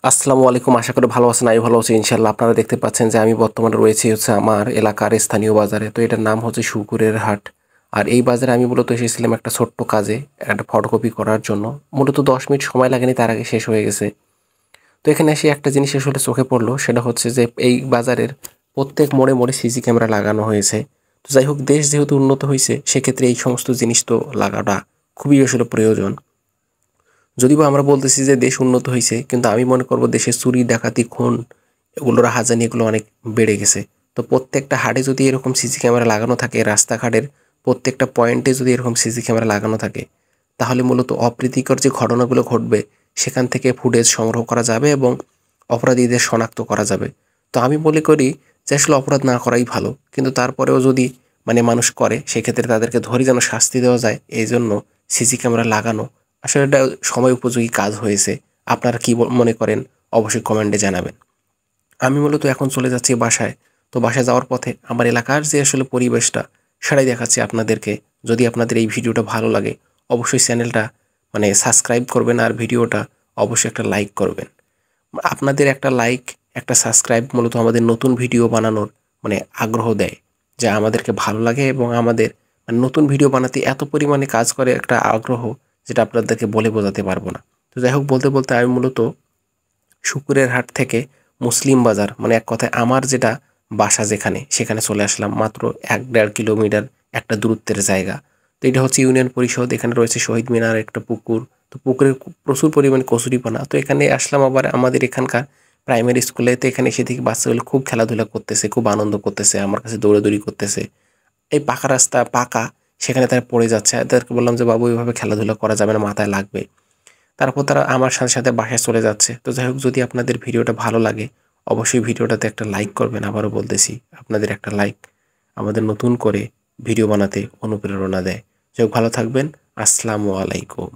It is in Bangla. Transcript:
আসসালামু আলাইকুম। আশা করি ভালো আছেন। আমি ভালো আছি ইনশাআল্লাহ। আপনারা দেখতে পাচ্ছেন যে আমি বর্তমানে রয়েছি হচ্ছে আমার এলাকার স্থানীয় বাজারে। তো এটার নাম হচ্ছে শুকুরের হাট। আর এই বাজারে আমি মূলত এসেছিলাম একটা ছোট্ট কাজে, একটা ফটোকপি করার জন্য। মূলত 10 মিনিট সময় লাগেনি, তার আগে শেষ হয়ে গেছে। তো এখানে এসে একটা জিনিস আসলে চোখে পড়লো, সেটা হচ্ছে যে এই বাজারের প্রত্যেক মোড়ে মোড়ে সিসি ক্যামেরা লাগানো হয়েছে। তো যাই হোক, দেশ যেহেতু উন্নত হয়েছে সেক্ষেত্রে এই সমস্ত জিনিস তো লাগাটা খুবই আসলে প্রয়োজন। যদিও আমরা বলতেছি যে দেশ উন্নত হয়েছে, কিন্তু আমি মনে করব দেশের চুরি ডাকাতি খুন এগুলোর হাজানি এগুলো অনেক বেড়ে গেছে। তো প্রত্যেকটা হাটে যদি এরকম সিসি ক্যামেরা লাগানো থাকে, রাস্তাঘাটের প্রত্যেকটা পয়েন্টে যদি এরকম সিসি ক্যামেরা লাগানো থাকে, তাহলে মূলত অপ্রীতিকর যে ঘটনাগুলো ঘটবে সেখান থেকে ফুটেজ সংগ্রহ করা যাবে এবং অপরাধীদের শনাক্ত করা যাবে। তো আমি মনে করি যে আসলে অপরাধ না করাই ভালো, কিন্তু তারপরেও যদি মানুষ করে সেক্ষেত্রে তাদেরকে ধরে যেন শাস্তি দেওয়া যায়, এই জন্য সিসি ক্যামেরা লাগানো আসলে এটা সময় উপযোগী কাজ হয়েছে। আপনারা কি মনে করেন অবশ্যই কমেন্টে জানাবেন। আমি মূলত এখন চলে যাচ্ছি বাসায়। তো বাসায় যাওয়ার পথে আমার এলাকার যে আসলে পরিবেশটা সেটাই দেখাচ্ছি আপনাদেরকে। যদি আপনাদের এই ভিডিওটা ভালো লাগে অবশ্যই চ্যানেলটা সাবস্ক্রাইব করবেন, আর ভিডিওটা অবশ্যই একটা লাইক করবেন। আপনাদের একটা লাইক, একটা সাবস্ক্রাইব মূলত আমাদের নতুন ভিডিও বানানোর আগ্রহ দেয়, যা আমাদেরকে ভালো লাগে এবং আমাদের নতুন ভিডিও বানাতে এত পরিমাণে কাজ করে একটা আগ্রহ, যেটা আপনাদেরকে বলে বোঝাতে পারবো না। তো যাই হোক, বলতে বলতে আমি মূলত শুকুরের হাট থেকে মুসলিম বাজার, এক কথায় আমার যেটা বাসা যেখানে, সেখানে চলে আসলাম। মাত্র 1-1.5 কিলোমিটার একটা দূরত্বের জায়গা। তো এটা হচ্ছে ইউনিয়ন পরিষদ। এখানে রয়েছে শহীদ মিনার, একটা পুকুর। তো পুকুরে প্রচুর পরিমাণে কচুরিপানা। তো এখানে আসলাম আবার আমাদের এখানকার প্রাইমারি স্কুলে। তো এখানে এসে দেখি বাচ্চাগুলো খুব খেলাধুলা করতেছে, খুব আনন্দ করতেছে, আমার কাছে দৌড়াদৌড়ি করতেছে। এই পাকা রাস্তা পাকা, সেখানে তারা পড়ে যাচ্ছে। তাদেরকে বললাম যে বাবু এইভাবে খেলাধুলা করা যাবে না, মাথায় লাগবে। তারপর তারা আমার সাথে সাথে বাসায় চলে যাচ্ছে। তো যাই হোক, যদি আপনাদের ভিডিওটা ভালো লাগে অবশ্যই ভিডিওটাতে একটা লাইক করবেন। আবারও বলতেছি, আপনাদের একটা লাইক আমাদের নতুন করে ভিডিও বানাতে অনুপ্রেরণা দেয়। যাই হোক, ভালো থাকবেন। আসসালামু আলাইকুম।